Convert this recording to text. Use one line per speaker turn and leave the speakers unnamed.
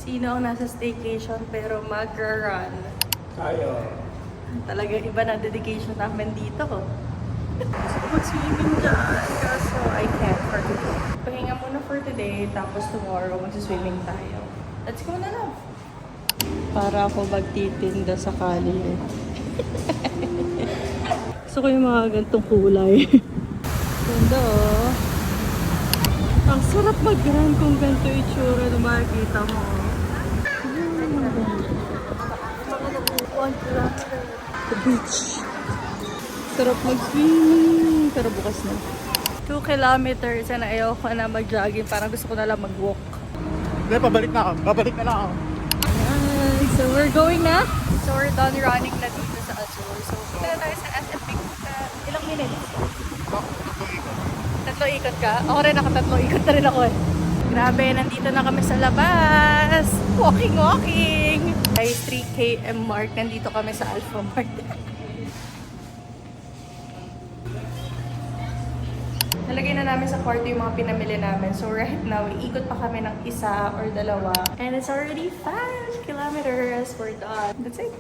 Sino ang nasa staycation pero magra-run?
Tayo.
Talagang iba na dedication namin dito. Gusto ko mag-swimming dyan, kaso I can't for today. Pahinga muna for today, tapos tomorrow mag-swimming tayo. Let's go na lang. Para ako magtitinda sa kalye. Gusto ko yung mga gantong kulay. Ganda oh. Ang sarap mag-run kung ganito itsura na makikita mo. The beach. Sarap mag-swimming. Pero bukas na. 2 kilometers and ayaw ko na mag-jogging. Parang gusto ko na lang mag-walk.
Hindi, pabalik na ako. Babalik na lang ako.
Ayan. So we're going na. So we're done running na dito sa Azul. So punta na tayo sa SM Big. Ilang minutes? 3 ikot ka? Ako rin, naka-3 ikot na rin ako eh. Grabe, nandito na kami sa labas. Walking! Ay, 3 km mark. Nandito kami sa Alpha Mart. Nalagay na namin sa kwarto yung mga pinamili namin. So right now, iikot pa kami ng 1 or 2. And it's already 5 kilometers. We're done. That's it.